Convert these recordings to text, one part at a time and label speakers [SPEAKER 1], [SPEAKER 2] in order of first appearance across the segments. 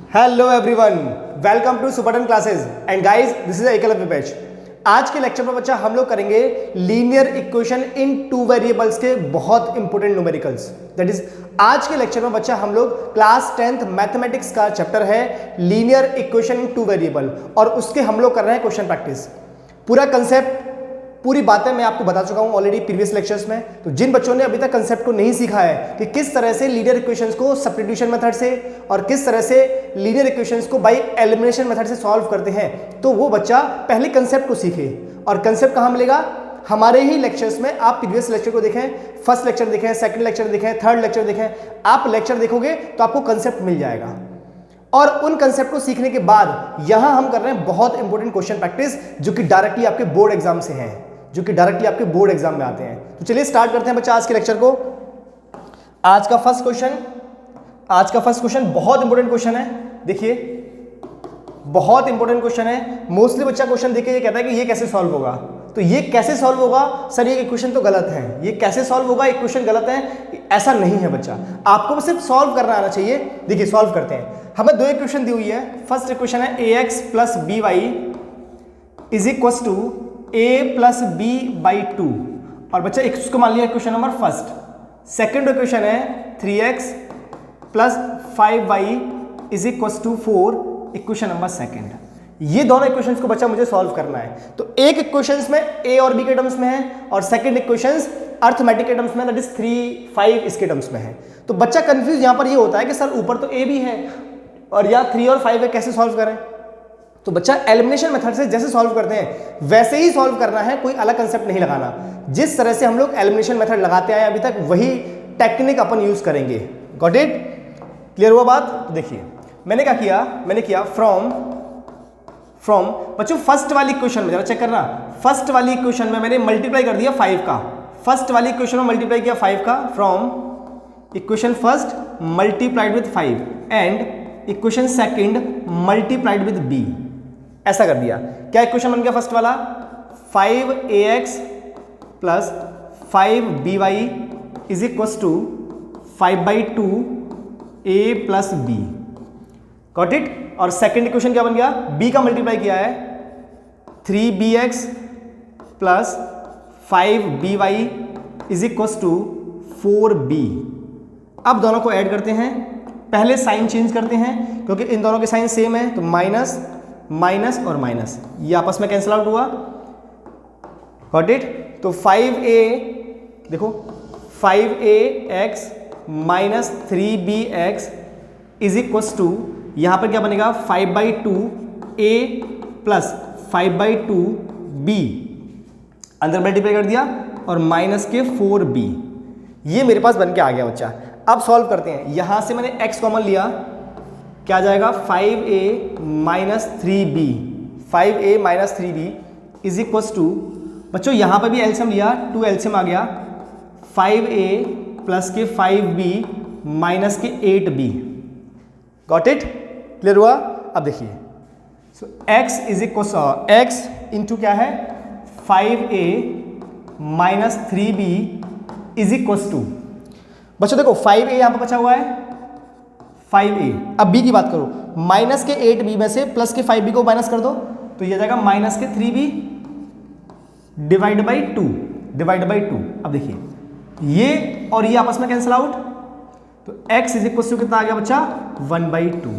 [SPEAKER 1] Hello everyone, welcome to Superton classes and guys this is Eklavya batch. आज के lecture में बच्चा हम लोग करेंगे linear equation in two variables के बहुत इंपॉर्टेंट न्यूमेरिकल्स। दैट इज आज के लेक्चर में बच्चा हम लोग क्लास 10th मैथमेटिक्स का चैप्टर है linear equation in two variable और उसके हम लोग कर रहे हैं क्वेश्चन प्रैक्टिस। पूरा कंसेप्ट पूरी बातें मैं आपको बता चुका हूं ऑलरेडी प्रीवियस लेक्चर्स में। तो जिन बच्चों ने अभी तक कंसेप्ट को नहीं सीखा है कि किस तरह से लीनियर इक्वेशंस को सब्स्टिट्यूशन मेथड से और किस तरह से लीनियर इक्वेशंस को बाय एलिमिनेशन मेथड से सॉल्व करते हैं, तो वो बच्चा पहले कंसेप्ट को सीखे। और कंसेप्ट कहां मिलेगा? हमारे ही लेक्चर्स में। आप प्रीवियस लेक्चर को देखें, फर्स्ट लेक्चर देखें, सेकंड लेक्चर देखें, थर्ड लेक्चर देखें, आप लेक्चर देखोगे तो आपको कंसेप्ट मिल जाएगा। और उन कंसेप्ट को सीखने के बाद यहां हम कर रहे हैं बहुत इंपॉर्टेंट क्वेश्चन प्रैक्टिस जो कि डायरेक्टली आपके बोर्ड एग्जाम से हैं, जो कि डायरेक्टली आपके बोर्ड एग्जाम में आते हैं। तो चलिए स्टार्ट करते हैं बच्चा आज के लेक्चर को। आज का फर्स्ट क्वेश्चन बहुत इंपॉर्टेंट क्वेश्चन है। देखिए बहुत इंपॉर्टेंट क्वेश्चन है। मोस्टली बच्चा क्वेश्चन देख के ये कहता है कि ये कैसे सॉल्व होगा। तो ये कैसे सॉल्व होगा सर, ये इक्वेशन तो गलत है, ये कैसे सॉल्व होगा, इक्वेशन गलत है, ऐसा नहीं है बच्चा। आपको बस सिर्फ सॉल्व करना आना चाहिए। देखिए सॉल्व करते हैं। हमें दो इक्वेशन दी हुई है। फर्स्ट इक्वेशन है ax plus B Y is equal to a plus B by 2 और बच्चा इसको मान लिया equation number first. Second equation है 3x plus 5y is equal to 4, equation number second. ये दोनों इक्वेशंस को बच्चा मुझे सॉल्व करना है। तो एक इक्वेशंस में a और b के टर्म्स में है और सेकेंड इक्वेशंस अर्थमेटिक के टर्म्स में, दैट इज 3, 5 इसके टर्म्स में है। तो बच्चा कंफ्यूज यहां पर ये होता है कि सर ऊपर तो a भी है और यहाँ 3 और 5 है, कैसे सॉल्व करें? तो बच्चा एलिमिनेशन मेथड से जैसे सॉल्व करते हैं वैसे ही सॉल्व करना है, कोई अलग कंसेप्ट नहीं लगाना। जिस तरह से हम लोग एलिमिनेशन मेथड लगाते आए अभी तक वही टेक्निक अपन यूज करेंगे। Got it? क्लियर हुआ बात? देखिए मैंने क्या किया, मैंने किया फ्रॉम बच्चों फर्स्ट वाली इक्वेशन में जरा चेक करना। फर्स्ट वाली इक्वेशन में मैंने मल्टीप्लाई कर दिया 5 का। फर्स्ट वाली इक्वेशन में मल्टीप्लाई किया 5 का। From equation first multiplied with 5 and equation second multiplied with b, ऐसा कर दिया। क्या इक्वेशन बन गया फर्स्ट वाला? 5ax plus 5by is equal to 5/2 a plus b। Got it? और सेकंड इक्वेशन क्या बन गया? b का मल्टीप्लाई किया है 3bx plus 5by is equal to 4b। अब दोनों को ऐड करते हैं। पहले साइन चेंज करते हैं क्योंकि इन दोनों के साइन सेम है, तो माइनस माइनस और माइनस ये आपस में कैंसिल आउट हुआ। Got it? तो 5a देखो 5ax minus 3bx is equal to यहां पर क्या बनेगा 5/2a प्लस 5/2b, अंदर मल्टीप्लाई कर दिया और माइनस के 4b। ये मेरे पास बन के आ गया बच्चा। अब सॉल्व करते हैं। यहां से मैंने x कॉमन लिया, क्या आ जाएगा 5a minus 3b, 5a minus 3b is equal to बच्चों यहां पर भी एलसीएम लिया, 2 एलसीएम आ गया 5a प्लस के 5b माइनस के 8b। Got it? क्लियर हुआ? अब देखिए सो x is equal x into क्या है 5a minus 3b is equal to बच्चों देखो 5a यहां पर बचा हुआ है 5a। अब b की बात करो, माइनस के 8b में से प्लस के 5b को माइनस कर दो तो ये जाएगा माइनस के 3b डिवाइड बाई 2। अब देखिए ये और ये आपस में कैंसिल आउट, तो x इज इक्वल टू कितना आ गया बच्चा 1/2।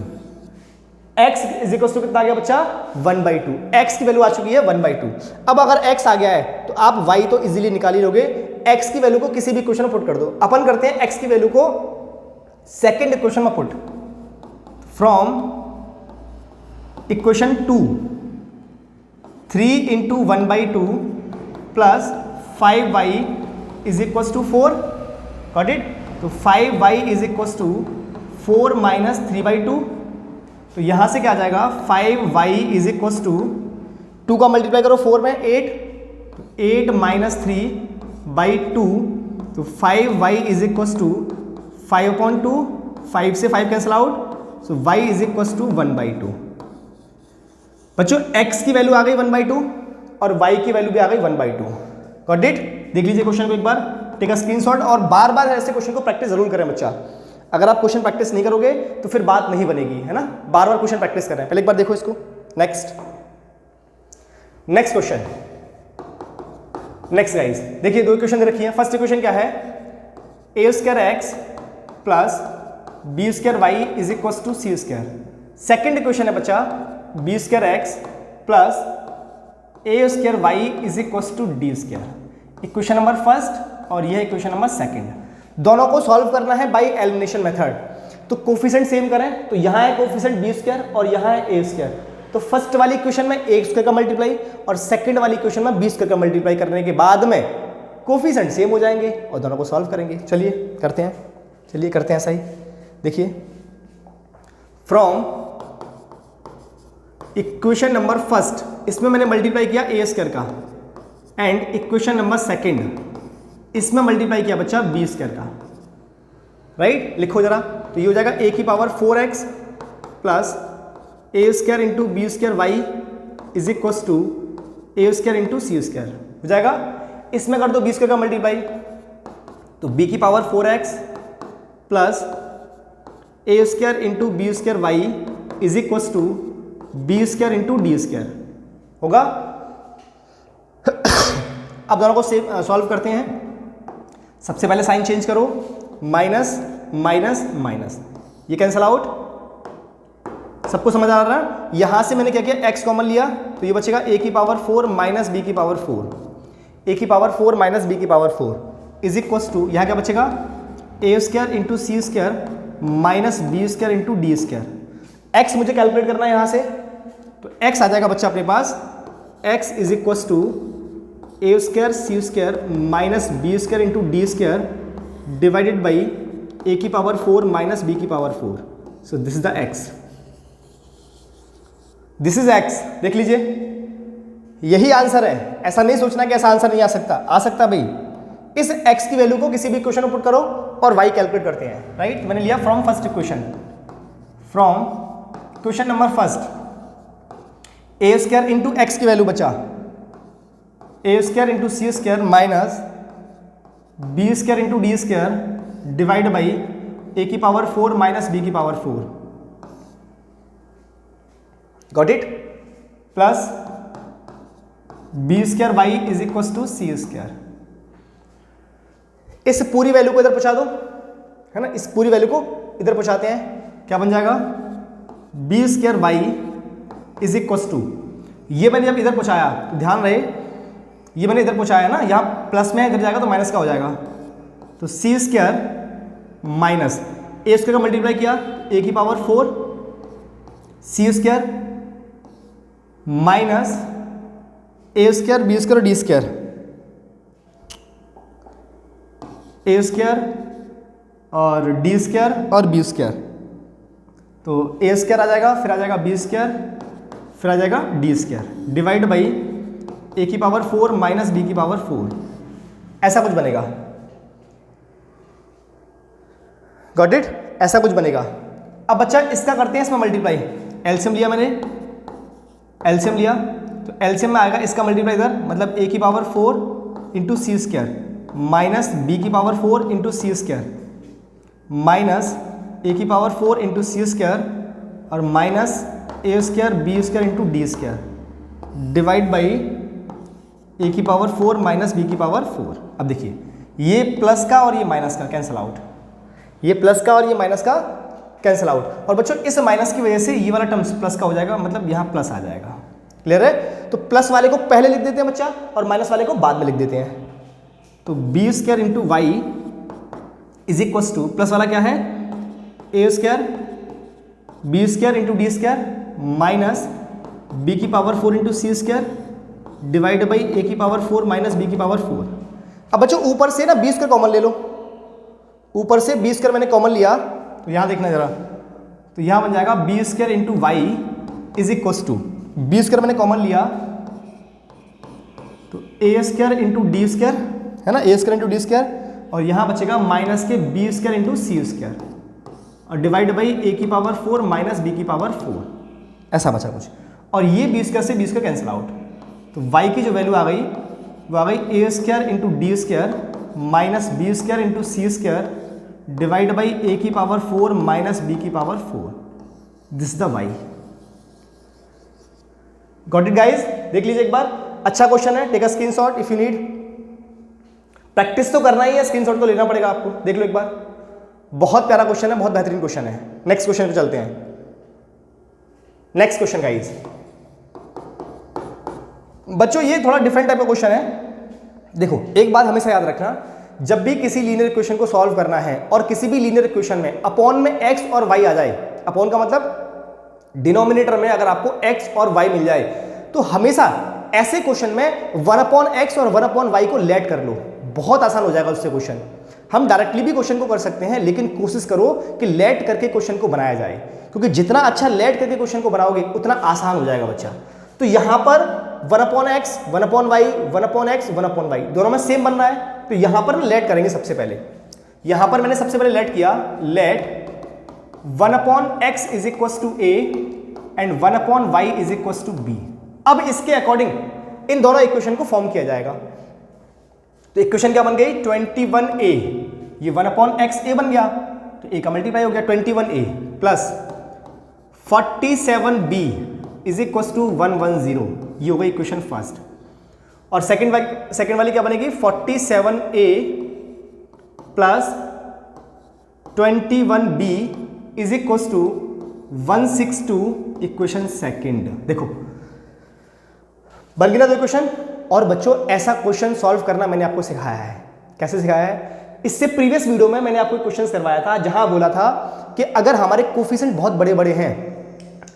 [SPEAKER 1] x इज इक्वल टू कितना आ गया बच्चा 1/2। x की वैल्यू आ चुकी है 1/2। अब अगर x आ गया है तो आप y तो इजीली निकाल ही लोगे। x की वैल्यू को किसी भी इक्वेशन में पुट कर दो। अपन करते हैं x की वैल्यू को सेकंड इक्वेशन में put. From equation 2 3 into 1/2 plus 5y is equal to 4। Got it? तो 5y is equal to 4 minus 3/2। तो यहां से क्या आ जाएगा 5y इज इक्वल टू 2 का मल्टीप्लाई करो 4 में 8, तो 8 माइनस 3/2, तो 5y इज इक्वल टू 5/2, 5 से 5 cancel out, so y is equal to 1/2। बच्चों x की वैल्यू आ गई 1/2 और y की वैल्यू भी आ गई 1/2। Got it? देख लीजिए क्वेश्चन को एक बार, टेक अ स्क्रीनशॉट और बार बार ऐसे क्वेश्चन को प्रैक्टिस जरूर करें बच्चा। अगर आप क्वेश्चन प्रैक्टिस नहीं करोगे तो फिर बात नहीं बनेगी, है ना। बार बार क्वेश्चन प्रैक्टिस कर रहे हैं। पहले एक बार देखो इसको। Next question. नेक्स्ट गाइस, देखिए दो क्वेश्चन दे रखी है। फर्स्ट क्वेश्चन क्या है, a square x plus b square Y is equal to c square. Second question है बच्चा, b square x plus A square Y is equal to d square. Equation number first और यह equation number second, दोनों को solve करना है by elimination method. तो coefficient same करें, तो यहाँ है कोफिशिएंट बी स्क्वायर और यहाँ है ए स्क्वायर। तो फर्स्ट वाली इक्वेशन में ए स्क्वायर का मल्टीप्लाई और सेकंड वाली इक्वेशन में बी स्क्वायर का मल्टीप्लाई करने के बाद में कोफिशिएंट सेम हो जाएंगे और दोनों को सॉल्व करेंगे। चलिए करते हैं, ऐसा ही। देखिए, फ्रॉम इक्वेशन नंबर फर्स्ट, इसमें मैंने मल्टीप्लाई किया ए स्क्वायर का, एंड इक्वेशन नंबर सेकंड, इसमें मल्टीप्लाई किया बच्चा बी स्क्वायर का। राइट, लिखो जरा। तो ये हो जाएगा ए की power 4x plus A square into B square Y is equal to A square into C square हो जाएगा। इसमें कर दो बी स्क्वायर का मल्टीप्लाई, तो बी की power 4x plus A square into B square Y is equal to B square into D square होगा। अब दोनों को सेम सॉल्व करते हैं। सबसे पहले साइन चेंज करो, माइनस माइनस माइनस, ये कैंसल आउट। सबको समझ आ रहा है। यहां से मैंने क्या किया, x कॉमन लिया, तो ये बचेगा a की पावर 4 माइनस बी की पावर 4, a की पावर 4 माइनस बी की पावर 4 इज इक्वल टू, यहाँ क्या बचेगा, a square into C square minus b square into D square. x मुझे कैलकुलेट करना है यहाँ से, तो x आ जाएगा बच्चा अपने पास, x is equal to A square c square minus b square into D square divided by ए की पावर 4 माइनस बी की power 4। So this is the x, this is x। देख लीजिए, यही आंसर है। ऐसा नहीं सोचना कि ऐसा आंसर नहीं आ सकता, आ सकता भाई। इस x की वैल्यू को किसी भी इक्वेशन में पुट करो और y कैलकुलेट करते हैं। राइट, मैंने लिया from first equation, from question number first, a square into x की वैल्यू बचा a square into C square minus b square into D square divide by ए की पावर 4 माइनस बी की power 4। Got it, plus b square Y is equal to c square. इस पूरी value को इधर पहुंचा दो, है ना, इस पूरी वैल्यू को इधर पहुंचाते हैं। क्या बन जाएगा, B square Y is equal to, ये मैंने जब इधर पहुंचाया तो ध्यान रहे, ये मैंने इधर पहुंचाया ना, यहाँ प्लस में इधर जाएगा तो माइनस का हो जाएगा। तो c square minus a square का मल्टीप्लाई किया, ए की power 4 c square minus a square b square d square, a square और डी स्क्वायर और बी स्क्वायर। तो ए स्क्वायर आ जाएगा, फिर आ जाएगा बी स्क्वायर, फिर आ जाएगा डी स्क्वायर डिवाइड बाई ए की पावर 4 माइनस बी की पावर 4। ऐसा कुछ बनेगा। गॉट इट, ऐसा कुछ बनेगा। अब बच्चा इसका करते हैं इसमें मल्टीप्लाई। एलसीएम लिया मैंने, एलसीएम लिया तो एलसीएम में आएगा इसका मल्टीप्लाई इधर, मतलब ए की पावर 4 इंटू सी स्क्वायर माइनस बी की power 4 into C square minus a की पावर 4 इंटू सी स्क्वायर और minus a square b square into D square divide by ए की पावर 4 माइनस बी की पावर 4। अब देखिए, ये प्लस का और ये माइनस का कैंसिल आउट, ये प्लस का और ये माइनस का कैंसिल आउट। और बच्चों इस माइनस की वजह से ये वाला टर्म्स प्लस का हो जाएगा, मतलब यहाँ प्लस आ जाएगा। क्लियर है? तो प्लस वाले को पहले लिख देते हैं बच्चा और माइनस वाले को बाद में लिख देते हैं। तो b square into Y is equal to, plus वाला क्या है, a square b square into D square minus B की power 4 into C square divide by ए की पावर 4 माइनस बी की पावर 4। अब बच्चों ऊपर से ना बी स्क्वायर कॉमन ले लो, ऊपर से बी स्क्वायर मैंने कॉमन लिया, तो यहाँ देखना जरा, तो यहाँ बन जाएगा B square into Y is equal to, B square मैंने कॉमन लिया तो ए स्क्वायर इंटू डी स्क्वायर, है ना, A square into D square, और यहाँ बचेगा माइनस के बी स्क्वायर इंटू सी स्क्वायर और डिवाइड बाई ए की पावर 4 माइनस बी की पावर 4। ऐसा बचा कुछ, और ये बी स्क्वायर से बी स्क्वायर कैंसिल आउट। तो y की जो वैल्यू आ गई वो आ गई a square into D square minus b square into C square divide by ए की पावर 4 माइनस बी की power 4, this the y. Got it guys? देख लीजिए एक बार, अच्छा क्वेश्चन है, take a screenshot if you need. Practice तो करना ही है, स्क्रीनशॉट तो लेना पड़ेगा आपको। देख लो एक बार, बहुत प्यारा क्वेश्चन है, बहुत बेहतरीन क्वेश्चन है। नेक्स्ट क्वेश्चन पे चलते हैं। नेक्स्ट क्वेश्चन गाइज, बच्चों ये थोड़ा डिफरेंट टाइप का क्वेश्चन है। देखो एक बात हमेशा याद रखना, जब भी किसी लीनियर इक्वेशन को सॉल्व करना है और किसी भी लीनियर इक्वेशन में अपॉन में एक्स और वाई आ जाए, अपॉन का मतलब डिनोमिनेटर में अगर आपको एक्स और वाई मिल जाए, तो हमेशा ऐसे क्वेश्चन में 1 अपॉन एक्स और 1 अपॉन वाई को लेट कर लो, बहुत आसान हो जाएगा उससे क्वेश्चन। हम डायरेक्टली भी क्वेश्चन को कर सकते हैं, लेकिन कोशिश करो कि लेट करके क्वेश्चन को बनाया जाए, क्योंकि जितना अच्छा लेट करके क्वेश्चन को बनाओगे उतना आसान हो जाएगा बच्चा। तो यहां पर 1 upon X 1 upon Y 1 upon X 1 upon Y दोनों में सेम बन रहा है, तो यहां पर लेट करेंगे सबसे पहले। यहां पर मैंने सबसे पहले लेट किया, let 1 upon X is equal to A and 1 upon Y is equal to B. अब इसके अकॉर्डिंग इन दोनों इक्वेशन को फॉर्म किया जाएगा। तो इक्वेशन क्या बन गई, 21a, ये 1 अपॉन एक्स ए बन गया, तो ए का मल्टीप्लाई हो गया 21a plus 47b is equal to 110, ये हो गई इक्वेशन फर्स्ट। और सेकेंड वाली क्या बनेगी, 47a plus 21b is equal to 162, equation second. देखो बन गई ना दो इक्वेशन। और बच्चों ऐसा क्वेश्चन सॉल्व करना मैंने आपको सिखाया है। कैसे सिखाया है, इससे प्रीवियस वीडियो में मैंने आपको क्वेश्चन करवाया था, जहां बोला था कि अगर हमारे कोफिशिएंट बहुत बड़े बड़े हैं,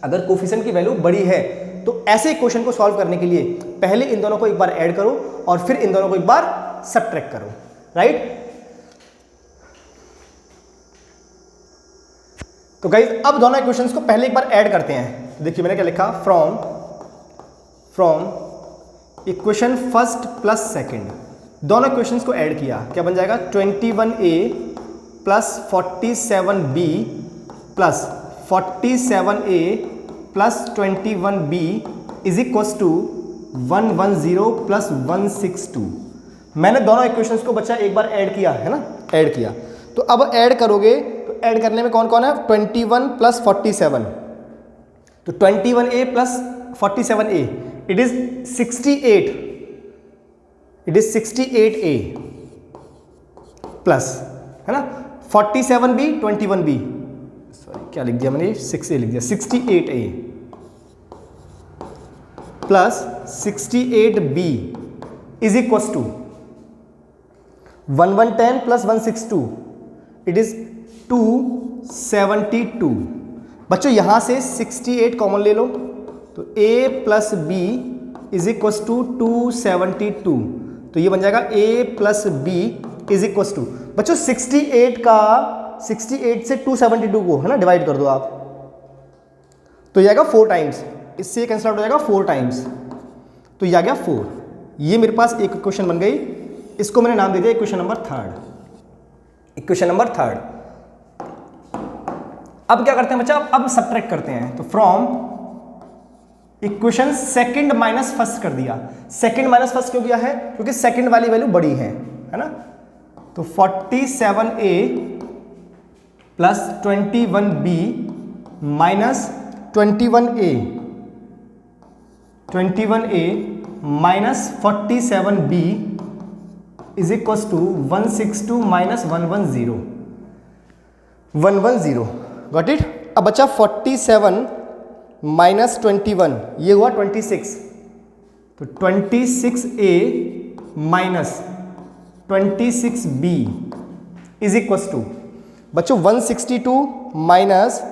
[SPEAKER 1] अगर कोफिशिएंट की वैल्यू बड़ी है, तो ऐसे क्वेश्चन को सॉल्व करने के लिए पहले इन दोनों को एक बार ऐड करो और फिर इन दोनों को एक बार सबट्रैक्ट करो, राइट। तो गाइस अब दोनों इक्वेशंस को पहले एक बार ऐड करते हैं। तो देखिए मैंने क्या लिखा, from equation first plus second, दोनों इक्वेशंस को ऐड किया, क्या बन जाएगा, 21a plus 47b plus 47a plus 21b is equal to 110 plus 162। मैंने दोनों इक्वेशंस को बच्चा एक बार ऐड किया है ना, ऐड किया। तो अब ऐड करोगे तो ऐड करने में कौन कौन है, 21 प्लस 47, तो 21a plus 47a it is 68, it is 68a plus, है ना, 47b 21b, सॉरी क्या लिख दिया मैंने, 6a लिख दिया, 68a plus 68b is equal to 1110 plus 162, it is 272। बच्चों यहां से 68 कॉमन ले लो, तो a plus b is equal to 272, तो ये बन जाएगा a plus b is equal to, बच्चों 68 का 68 से 272 को है ना डिवाइड कर दो आप, तो ये आएगा 4 टाइम्स, इससे ये कैंसिल आउट हो जाएगा 4 टाइम्स, तो ये आ गया 4। ये मेरे पास एक इक्वेशन बन गई, इसको मैंने नाम दे दिया equation number third, equation number third. अब क्या करते हैं बच्चा, अब सबट्रैक्ट करते हैं। तो from equation second minus first कर दिया। सेकंड माइनस फर्स्ट क्यों किया है, क्योंकि सेकंड वाली वैल्यू बड़ी है ना। तो 47a plus 21b minus 21a minus 47b is equal to 162 minus 110, 110, got it. अब बच्चा 47 माइनस 21, ये हुआ 26, तो 26a minus 26b is equal to, बच्चों 162 माइनस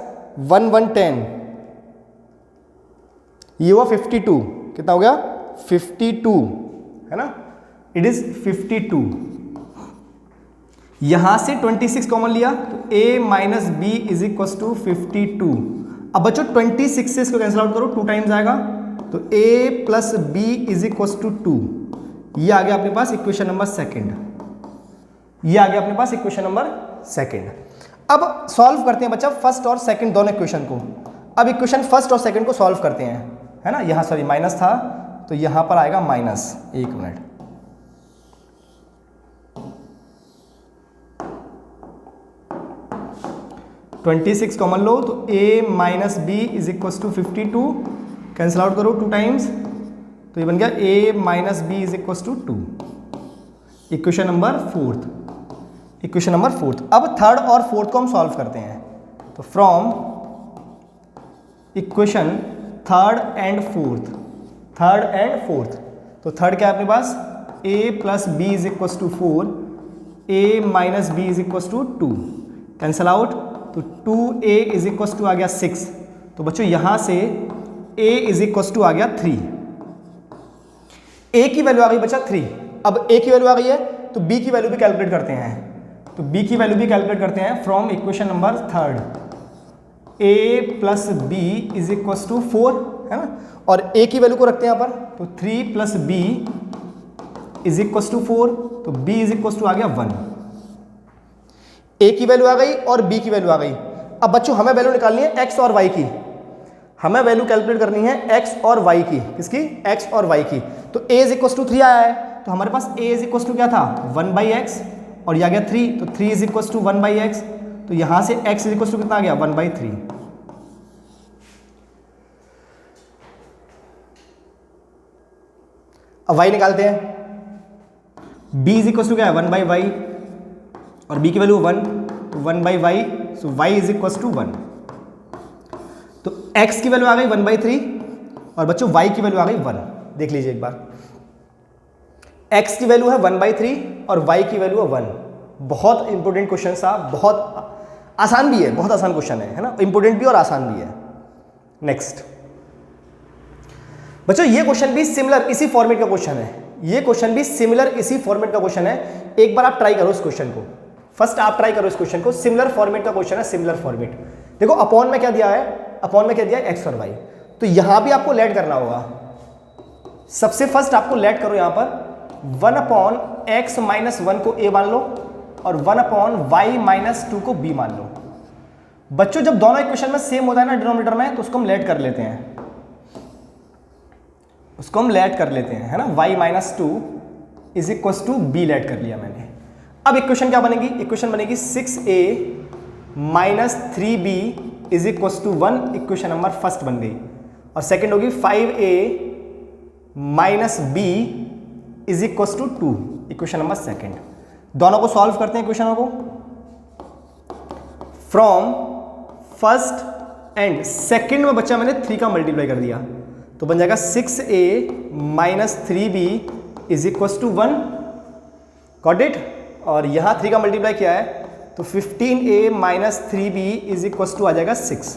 [SPEAKER 1] 1110, ये हुआ 52, कितना हो गया 52, है ना, इट इज 52। यहां से 26 कॉमन लिया, तो a minus b is equal to 52। अब बच्चों 26 से इसको कैंसिल आउट करो, 2 टाइम्स आएगा, तो a plus b is equal to 2। ये आ गया अपने पास इक्वेशन नंबर सेकंड, ये आ गया अपने पास इक्वेशन नंबर सेकंड। अब सॉल्व करते हैं बच्चा फर्स्ट और सेकंड दोनों इक्वेशन को। अब इक्वेशन फर्स्ट और सेकंड को सॉल्व करते हैं, है ना। यहां सॉरी माइनस था, तो यहां पर आएगा माइनस, 1 मिनट, 26 कॉमन लो तो a minus B is equal to 52, cancel out करो 2 टाइम्स, तो ये बन गया a minus B is equal to 2। Equation number fourth, equation number fourth. अब थर्ड और फोर्थ को हम सॉल्व करते हैं। तो from equation third and fourth, third and fourth, तो थर्ड क्या है अपने पास, a plus B is equal to 4, a minus B is equal to 2, cancel out, तो 2a इज इक्वल टू आ गया 6। तो बच्चों यहां से a इज इक्वल टू आ गया 3, a की वैल्यू आ गई बच्चा 3। अब a की वैल्यू आ गई है तो b की वैल्यू भी कैलकुलेट करते हैं, तो b की वैल्यू भी कैलकुलेट करते हैं from equation number third, a plus B is equal to 4 है ना, और a की वैल्यू को रखते हैं यहाँ पर, तो 3 plus B is equal to 4, तो b इज इक्वल टू आ गया 1। a की वैल्यू आ गई और b की वैल्यू आ गई। अब बच्चों हमें वैल्यू निकालनी है x और y की, हमें वैल्यू कैलकुलेट करनी है x और y की, किसकी, x और y की। तो a इज इक्वल टू 3 आया है, तो हमारे पास a इज इक्वल टू क्या था 1/x और ये आ गया 3, तो 3 इज इक्वल टू 1/x, तो यहां से x इज इक्वल टू कितना आ गया 1/3। अब y निकालते हैं, b इज इक्वल टू क्या है 1/y और b की value 1/y, so y is equal to 1। तो x की वैल्यू आ गई 1/3 और बच्चों y की वैल्यू आ गई 1। देख लीजिए एक बार, x की वैल्यू है 1/3 और y की वैल्यू है 1। बहुत इंपॉर्टेंट क्वेश्चन था, बहुत आसान भी है, बहुत आसान क्वेश्चन है ना, इंपॉर्टेंट भी और आसान भी है। नेक्स्ट बच्चों ये क्वेश्चन भी सिमिलर इसी फॉर्मेट का क्वेश्चन है, ये क्वेश्चन भी सिमिलर इसी फॉर्मेट का क्वेश्चन है। एक बार आप ट्राई करो इस क्वेश्चन को, फर्स्ट आप ट्राई करो इस क्वेश्चन को, सिमिलर फॉर्मेट का क्वेश्चन है, सिमिलर फॉर्मेट। देखो अपॉन में क्या दिया है, अपॉन में क्या दिया है x और y, तो यहां भी आपको लेट करना होगा। सबसे फर्स्ट आपको लेट करो यहां पर 1/x माइनस 1 को a मान लो और 1/y माइनस 2 को b मान लो। बच्चों जब दोनों इक्वेशन में सेम होता है ना डिनोमिनेटर में, तो उसको हम लेट कर लेते हैं, उसको हम लेट कर लेते हैं, है ना। y minus 2 is equal to b let कर लिया मैंने। अब इक्वेशन क्या बनेगी, इक्वेशन बनेगी 6a minus 3b is equal to 1, equation number first बन गई। और सेकेंड होगी 5a minus b is equal to 2, equation number second. दोनों को सॉल्व करते हैं इक्वेशनों को। फ्रॉम फर्स्ट एंड सेकेंड में बच्चा मैंने 3 का मल्टीप्लाई कर दिया, तो बन जाएगा 6a minus 3b is equal to 1, got it. और यहां 3 का मल्टीप्लाई किया है तो 15a minus 3b is equal to आ जाएगा 6।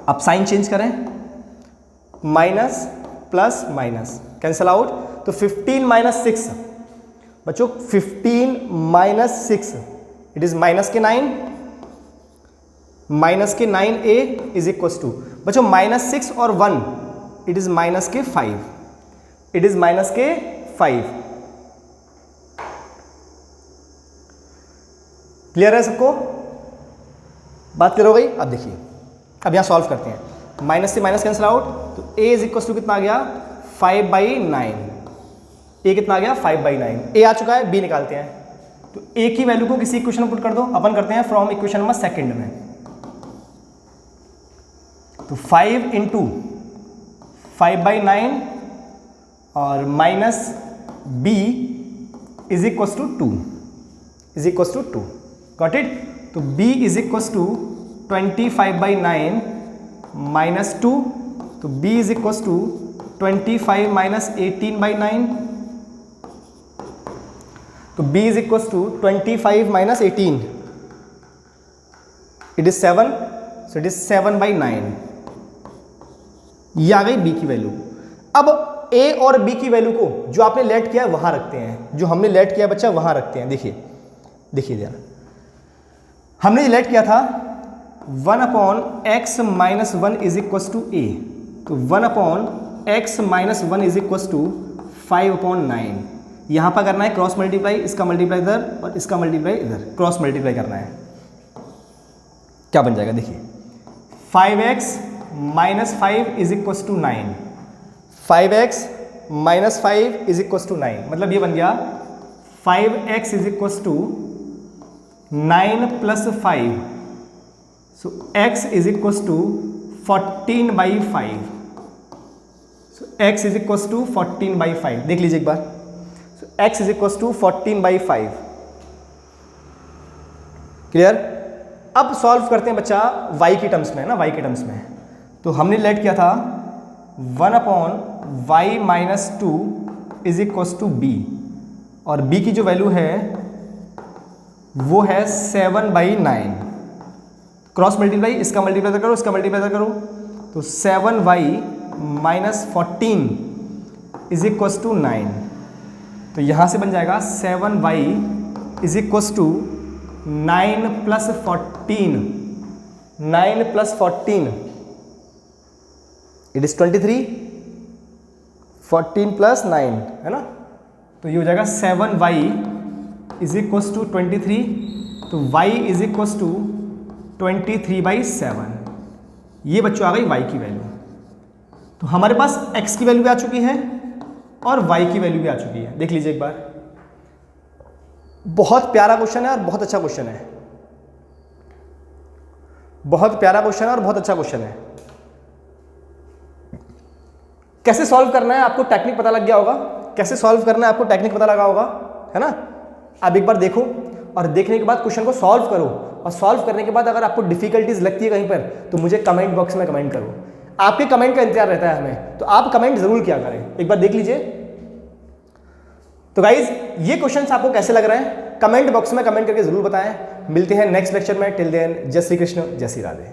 [SPEAKER 1] अब साइन चेंज करें, minus plus minus cancel out, तो 15 माइनस 6 बच्चों 15 माइनस 6 इट इज माइनस के 9, माइनस के 9a इज इक्वल टू बच्चों माइनस 6 और 1 इट इज माइनस के 5, इट इज माइनस के 5। क्लियर है सबको, बात क्लियर हो गई। अब देखिए, अब यहां सॉल्व करते हैं, माइनस से माइनस कैंसिल आउट, तो a इज इक्वल टू कितना आ गया 5/9, a कितना आ गया 5/9, a आ चुका है, b निकालते हैं। तो a की वैल्यू को किसी इक्वेशन में पुट कर दो, अपन करते हैं फ्रॉम इक्वेशन नंबर सेकंड में। तो 5 इंटू 5/9 और minus b is equal to 2, is equal to 2, got it. तो b is equal to 25/9 minus 2, तो b is equal to 25 minus 18/9, तो b is equal to 25 minus 18 it is 7, so it is 7/9। ये आ गई b की value. अब a और b की value को जो आपने लेट किया है वहां रखते हैं, जो हमने लेट किया बच्चा वहां रखते हैं। देखिए देखिए जरा, हमने लेट किया था 1/x minus 1 is equal to a, तो 1/x minus 1 is equal to 5/9। यहां पर करना है क्रॉस मल्टीप्लाई, इसका मल्टीप्लाई इधर और इसका मल्टीप्लाई इधर, क्रॉस मल्टीप्लाई करना है। क्या बन जाएगा देखिए, 5x minus 5 is equal to 9, 5x minus 5 is equal to 9, मतलब ये बन गया 5x is equal to 9 plus 5 so x is equal to 14/5। So x is equal to 14/5, देख लीजिए एक बार। So x is equal to 14/5। Clear? अब solve करते हैं बच्चा y की टर्म्स में, ना y के टर्म्स में। तो हमने लेट किया था 1/y-2 is equal to b, और b की जो वैल्यू है वो है 7/9। क्रॉस मल्टीप्लाई, इसका मल्टीप्लाई करो, इसका मल्टीप्लाई करो, तो 7y - 14 इज इक्वल टू 9। तो यहाँ से बन जाएगा 7y is equal to 9 + 14, 9 + 14 it is 23, 14 + 9 है ना। तो ये हो जाएगा 7y इज इक्वल टू 23, तो y इज इक्वल टू 23/7। ये बच्चों आ गई y की वैल्यू। तो हमारे पास x की वैल्यू भी आ चुकी है और y की वैल्यू भी आ चुकी है। देख लीजिए एक बार, बहुत प्यारा क्वेश्चन है और बहुत अच्छा क्वेश्चन है, बहुत प्यारा क्वेश्चन है और बहुत अच्छा क्वेश्चन है। कैसे सॉल्व करना है आपको टेक्निक पता लग गया होगा, कैसे सॉल्व करना है आपको टेक्निक पता लगा होगा, है ना। अब एक बार देखो और देखने के बाद क्वेश्चन को सॉल्व करो, और सॉल्व करने के बाद अगर आपको डिफिकल्टीज लगती है कहीं पर तो मुझे कमेंट बॉक्स में कमेंट करो। आपके कमेंट का इंतजार रहता है हमें, तो आप कमेंट जरूर किया करें। एक बार देख लीजिए। तो गाइज ये क्वेश्चंस आपको कैसे लग रहे हैं कमेंट बॉक्स में कमेंट करके जरूर बताएं। मिलते हैं नेक्स्ट लेक्चर में। टिल देन जय श्री कृष्ण, जय श्री राधे।